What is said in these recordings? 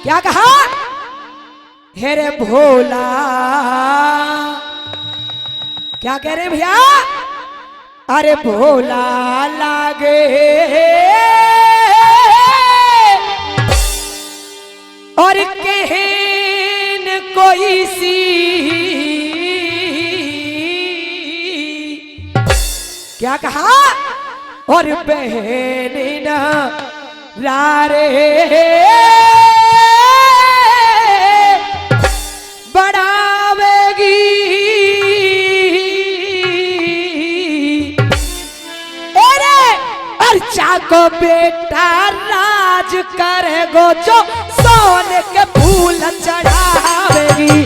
क्या कहा? हेरे भोला, क्या कह रहे भैया? अरे भोला लागे और कहन कोई सी, क्या कहा? और बहन ना रारे बढ़ावेगी, अरे अर्चा को बेटा राज करेगो जो सोने के फूल चढ़ावेगी।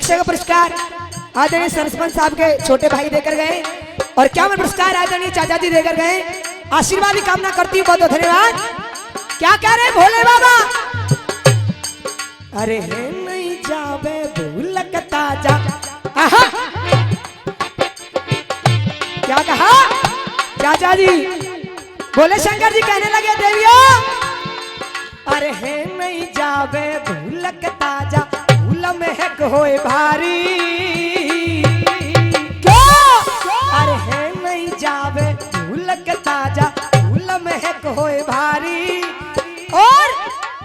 का पुरस्कार आदरणीय सरपंच साहब के छोटे भाई देकर गए और क्या पुरस्कार आदरणीय चाचा जी देकर गए। आशीर्वाद की कामना करती हूँ, बहुत बहुत धन्यवाद। क्या कह रहे भोले बाबा? अरे है नहीं जावे भूलक ताजा, आहा क्या कहा चाचा जी? बोले शंकर जी कहने लगे देवियों, अरे है नहीं जावे भूलक ताजा, महक होए भारी, क्यों? अरे है नहीं जावे भूलक ताजा, फूल महक होए भारी, और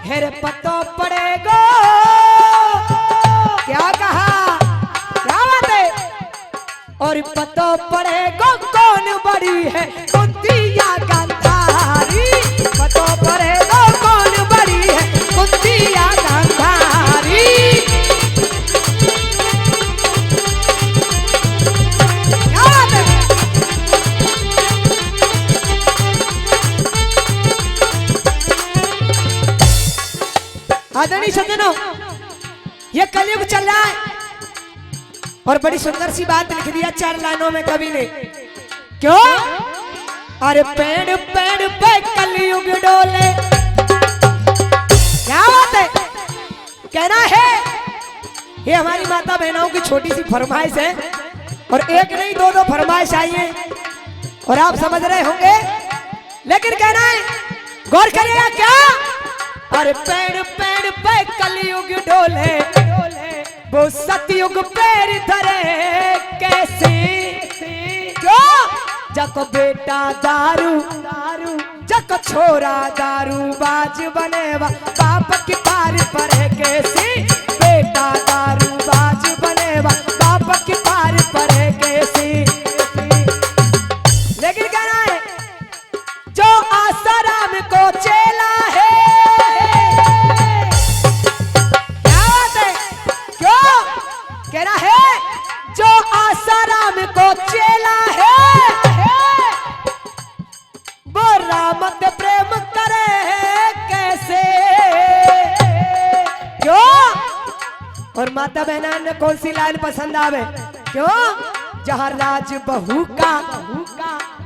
हेरे पतो पड़ेगो, क्या कहा? क्या बात है? और पतो पड़ेगो कौन बड़ी है कुंती या गांधारी, पतो पड़ेगो कौन बड़ी है कुंती या गांधारी। आदरणीय सज्जनों, ये कलयुग चल रहा है और बड़ी सुंदर सी बात लिख दिया 4 लाइनों में कवि ने। क्यों? अरे पेड़ पेड़ पे कलयुग डोले, क्या बात है? कहना है ये हमारी माता बहनों की छोटी सी फरमाइश है और एक नहीं 2 फरमाइश आई है और आप समझ रहे होंगे, लेकिन कहना है गौर करिएगा। क्या? अरे पेड़ पेड़ पे कलयुग डोले, वो सतयुग पैर धरे कैसे, क्यों? जको बेटा दारू, जको छोरा दारू बाज बनेवा, बाप की पार परे कैसी, बेटा दारू बाज बनेवा, बाप की पार परे कैसी। लेकिन कहना है जो आसाराम को चेला है, कहना है जो आसाराम को चेला है, वो राम के प्रेम करे कैसे, क्यों? और माता बहना ने कौन सी लाइन पसंद आवे? क्यों? जहां राज बहू का,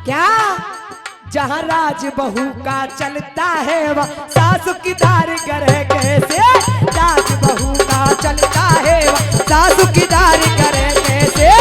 क्या? जहां राज बहू का चलता है वह सासु की दार करे कैसे, राज बहू का चलता है वह सासु की दार करे कैसे।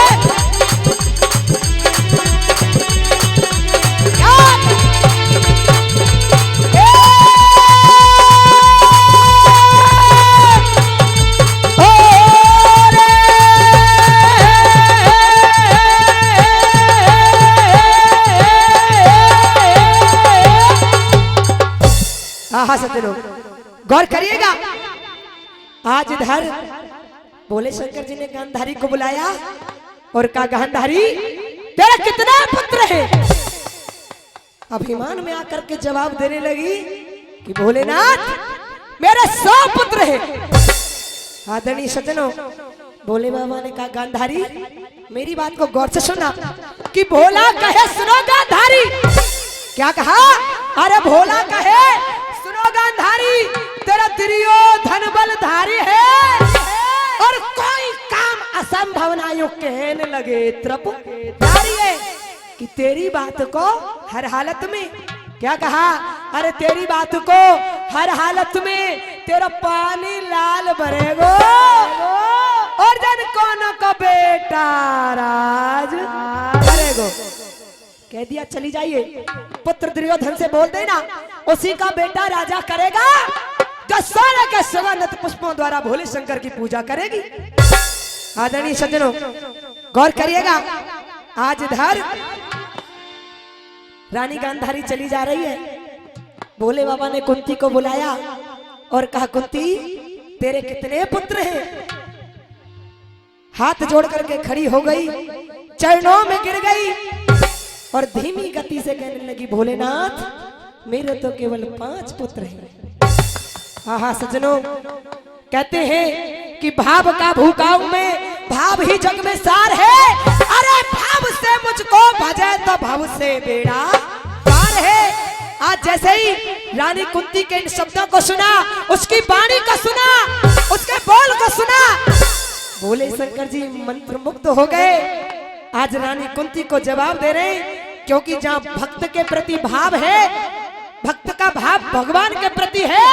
सज्जनों गौर करिएगा, आज इधर बोले शंकर जी ने गांधारी को बुलाया और कहा गांधारी तेरा कितना पुत्र है? अभिमान में आकर के जवाब देने लगी कि भोलेनाथ मेरे 100 पुत्र है। आदरणीय सज्जनों, भोले बाबा ने कहा गांधारी मेरी बात को गौर से सुना कि भोला कहे सुनो गांधारी। क्या कहा? अरे भोला कहे सुनो गांधारी, तेरा दुर्योधन बलधारी है और कोई काम असंभव ना यूं कहने लगे त्रिपुरारी है कि तेरी बात को हर हालत में क्या कहा, अरे तेरी बात को हर हालत में तेरा पानी लाल भरेगो और जन कौन का बेटा राज करेगो। कह दिया चली जाइए, पुत्र दुर्योधन से बोल देना उसी का बेटा राजा करेगा जो सोने के सुगंधित पुष्पों द्वारा भोले शंकर की पूजा करेगी। आदरणीय सज्जनों गौर करिएगा, आज इधर रानी गांधारी चली जा रही है। भोले बाबा ने कुंती को बुलाया और कहा कुंती तेरे कितने पुत्र हैं। हाथ जोड़ करके खड़ी हो गई, चरणों में गिर गई और धीमी गति से कहने लगी भोलेनाथ मेरे तो केवल 5 पुत्र हैं। आहा सज्जनों कहते हैं कि भाव का भूकाऊ में भाव ही जग में सार है। अरे भाव से मुझको भजे तो भाव से बेड़ा पार है। आज जैसे ही रानी कुंती के इन शब्दों को सुना, उसकी वाणी को सुना, उसके बोल को सुना, भोले शंकर जी मंत्र मुग्ध हो गए। आज रानी कुंती को जवाब दे रहे क्योंकि जहां भक्त के प्रति भाव है, भक्त का भाव भगवान के प्रति है,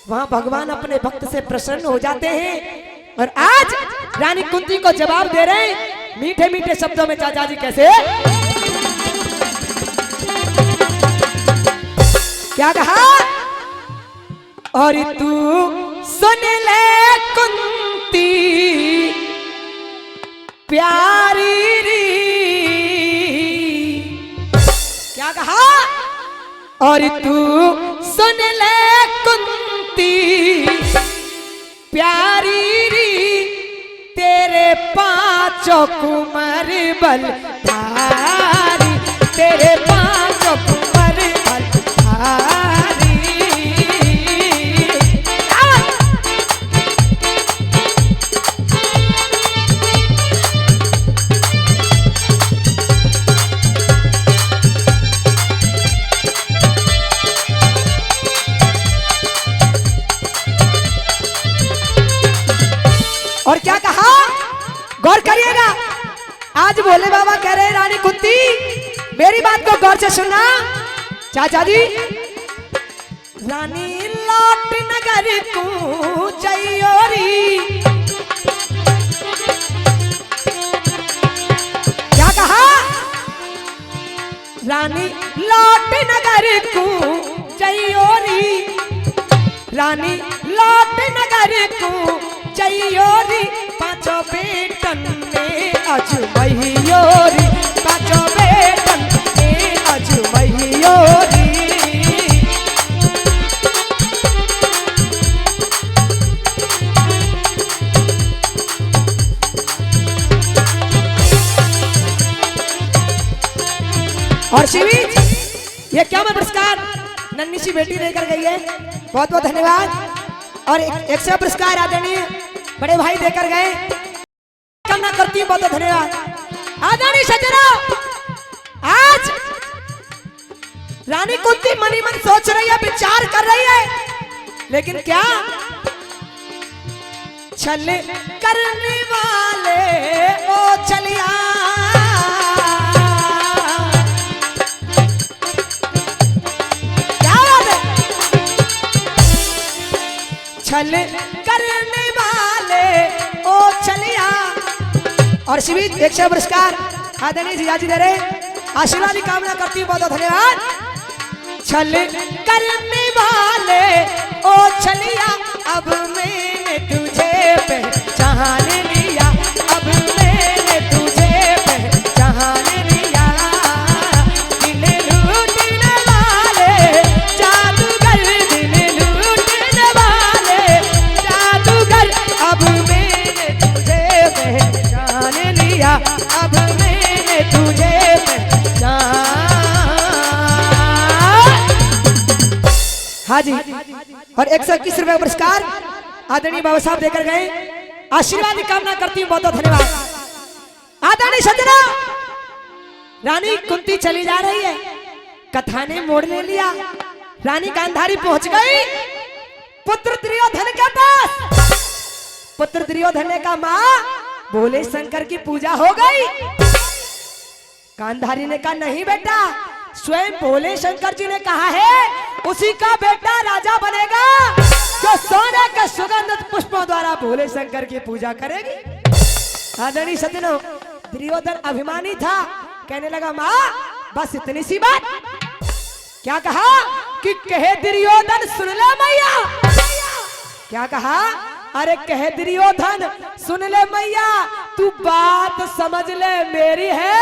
वहां भगवान अपने भक्त से प्रसन्न हो जाते हैं। और आज रानी कुंती को जवाब दे रहे हैं मीठे मीठे शब्दों में। चाचा जी कैसे क्या कहा, और तू सुन ले कुंती प्यारी री, क्या कहा, और तू सुन ले कुंती प्यारी री तेरे 5 कुंवर बलधारी, तेरे 5 कुंवर बलधारी। और क्या कहा, गौर करिएगा, आज भोले बाबा कह रहे रानी कुंती मेरी बात को गौर से सुनना। चाचा जी रानी लौट नगर को चयोरी, क्या कहा, रानी लौट नगर को चयोरी, रानी लौट नगर को चयोरी 5 बेटन ने अजमैयोरी, 5 बेटन ने अजमैयोरी। और शिवीज ये क्या मैं पुरस्कार नन्ही सी बेटी लेकर गई है, बहुत बहुत धन्यवाद। और एक से पुरस्कार आदरणीय बड़े भाई देकर गए, कामना करती हूँ, बहुत बहुत धन्यवाद। आदरणीय सज्जनों आज रानी कुंती मनी मन सोच रही है, विचार कर रही है, लेकिन क्या छल करने वाले ओ चलिया, क्या बात है, छल करने वाले ओ चलिया। और शिविर 100 पुरस्कार आदरणीय जीजाजी दे रहे, आशीर्वाद की कामना करती हूँ, बहुत बहुत धन्यवाद। छल करने वाले ओ चलिया अब मैंने तुझे पहचान लिया, अब मैंने तुझे पहचान लिया। दिल लूटने वाले जादूगर, दिल लूटने वाले जादूगर अब मैंने तुझे पहचान लिया, अब मैंने तुझे पहचान। हाँ जी, और 121 रुपए पुरस्कार आदरणीय बाबा साहब देकर गए, आशीर्वाद की कामना करती हूँ, बहुत बहुत धन्यवाद। आदरणीय सज्जनों रानी कुंती चली जा रही है, कथा ने मोड़ ले लिया, रानी गांधारी पहुंच गई पुत्र दुर्योधन के पास। पुत्र दुर्योधन ने कहा माँ भोले शंकर की पूजा हो गई। गांधारी ने कहा नहीं बेटा, स्वयं भोले शंकर जी ने कहा है उसी का बेटा राजा बनेगा जो सोने के सुगंधित पुष्पों द्वारा भोले शंकर की पूजा करेगी। आदरणीय सज्जनों, दुर्योधन अभिमानी था, कहने लगा माँ बस इतनी सी बात। क्या कहा कि कहे दुर्योधन सुन ले मैया। क्या कहा, अरे कहे दुर्योधन सुन ले मैया, तू बात समझ ले मेरी है,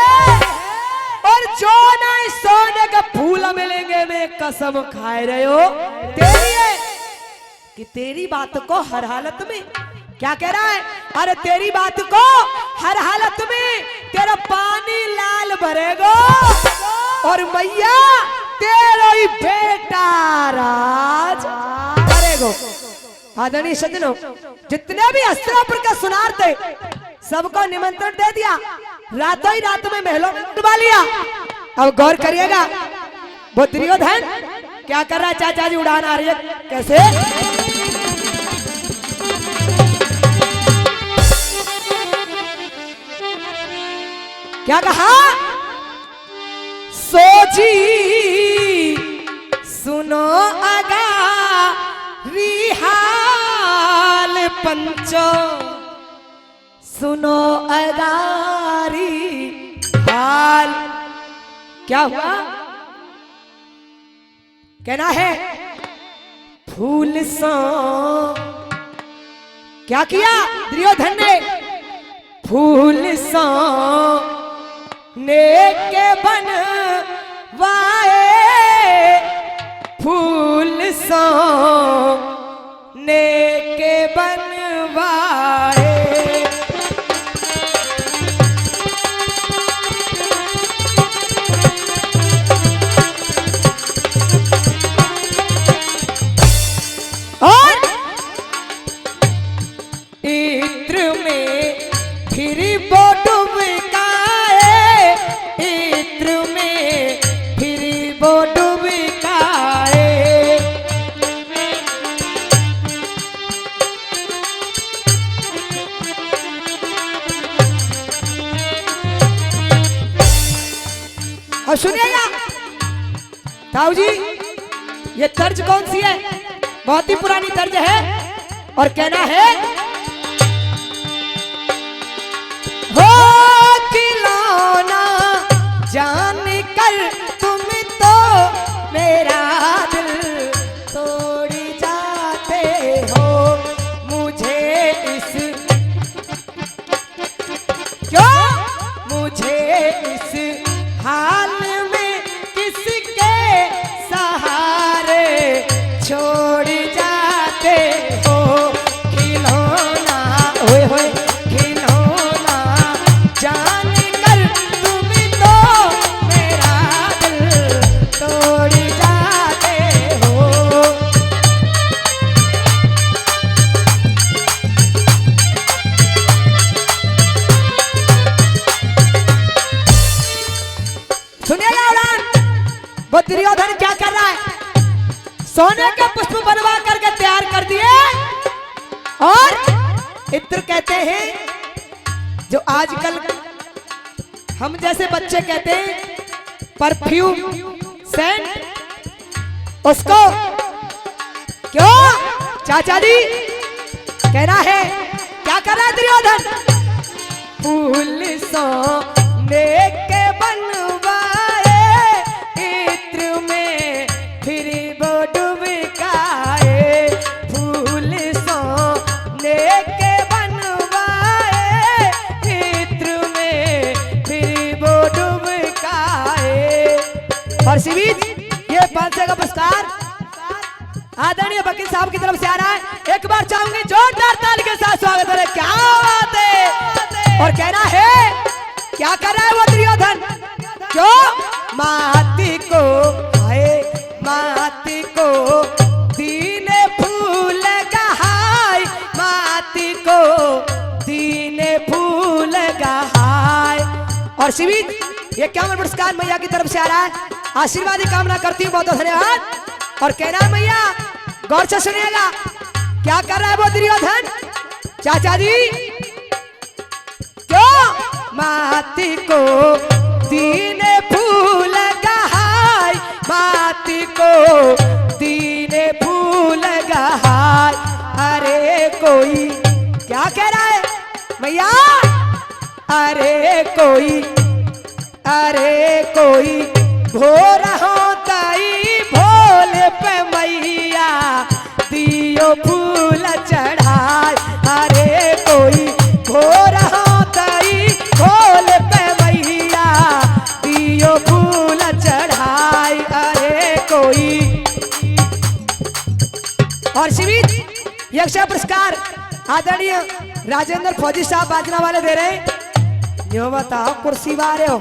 और जो नहीं सोने के फूल मिलेंगे मैं कसम खाए रहे हो तेरी है कि तेरी बात को हर हालत में। क्या कह रहा है, अरे तेरी बात को हर हालत में तेरा पानी लाल भरेगा और मैया तेरा ही बेटा राज करेगा। आदरणीय सज्जनों, जितने भी अस्त्रापुर का सुनार थे सबको निमंत्रण दे दिया, रातों ही रात में महलों में डुबा लिया। अब गौर करिएगा वो दुर्योधन क्या कर रहा है। चाचा जी उड़ान आ रही है, कैसे क्या कहा, सोची सुनो अगा रिहाल पंचो, सुनो अगारी हाल। क्या हुआ, कहना है फूल सो। क्या किया दुर्योधन ने, फूल सो नेके बनवाए, फूल सो नेके बनवाए। और इत्र में फिर बोटुम और सुनिएगा ताऊ जी, ये तर्ज कौन सी है, बहुत ही पुरानी तर्ज है और कहना है हो खिलौना जान कर तुम तो मेरा दिल तोड़ जाते हो, मुझे इस क्यों मुझे इस हाल में किसके सहारे छोड़ जाते हो। खिलौना ओए होए खिलौना जान कर तुम तो मेरा दिल तोड़ जाते हो। सुनिएगा उड़ान, वो दुर्योधन क्या कर रहा है, सोने के पुष्प बनवा करके तैयार कर दिए और इत्र कहते हैं जो आजकल हम जैसे बच्चे कहते हैं परफ्यूम सेंट, उसको क्यों चाचा जी कहना है। क्या कर रहा है दुर्योधन, फूल सो नेके बनवाए, इत्र में फिर वो डुबकाए, फूल सो नेके बनवाए, इत्र में फिर वो डुबकाए। और शिवीज ये 500 का पुरस्कार आदरणीय वकील साहब की तरफ से आ रहा है। एक बार चाहूंगी जोरदार ताली के साथ स्वागत करें। क्या बात है। और कहना है क्या कर रहा है वो दुर्योधन, क्यों माती को आए माती को दीने फूल गहाय, माती को दीने फूल गहाय। और शिविर ये क्या पुरस्कार मैया की तरफ से आ रहा है, आशीर्वाद की कामना करती हूँ, बहुत बहुत धन्यवाद। और कह रहा है मैया गौर से सुनिएगा, क्या कर रहा है वो दुर्योधन? चाचा जी क्यों माती को तीन फूल गहाय, माती को तीन फूल गहाय। अरे कोई क्या कह रहा है मैया? अरे कोई भोर होताई भोले पे मैया दियो फूल चढ़ाए। अरे कोई भोर होताई भोले पे मैया दियो फूल चढ़ाए। अरे कोई। और शिविर यक्षा पुरस्कार आदरणीय राजेंद्र फौजी साहब बाजना वाले दे रहे हैं। यो बताओ कुर्सी वाले हो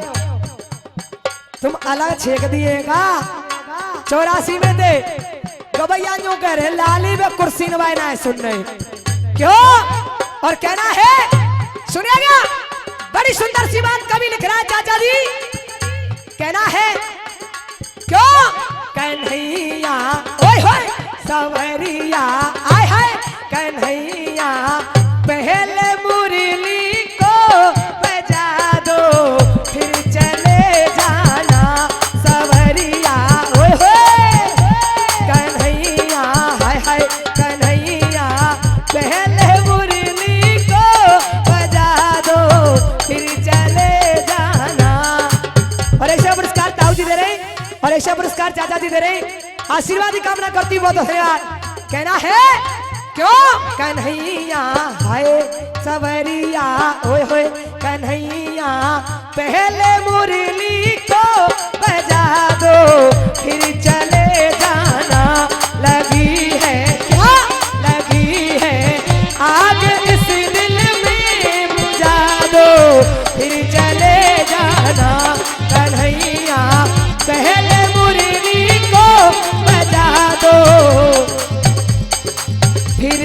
तुम अलग छेक दिएगा 84 में दे गबैया यूं कह रहे लाली में कुर्सी नवायना है सुन रहे क्यों? और कहना है सुनिएगा बड़ी सुंदर सी बात कवि लिख रहा है चाचा जी। कहना है क्यों कन्हैया ओए होए सवरिया आय हाय कन्हैया पहले मुरली को बजा दो फिर चले जाना सवरिया ओए होए कन्हैया हाय हाय कन्हैया पहले मुरली को बजा दो फिर चले जाना। और ऐसा पुरस्कार ताऊ जी दे रहे और ऐसा पुरस्कार चाचा जी दे रहे। आशीर्वाद की कामना करती बहुत धन्यवाद। कहना है क्यों कन्हैया हाय सवरिया ओए होए कन्हैया पहले मुरली को बजा दो फिर चले जाना। लगी है क्या लगी है आग इस दिल में बुझा दो फिर चले जाना। कन्हैया पहले मुरली को बजा दो फिर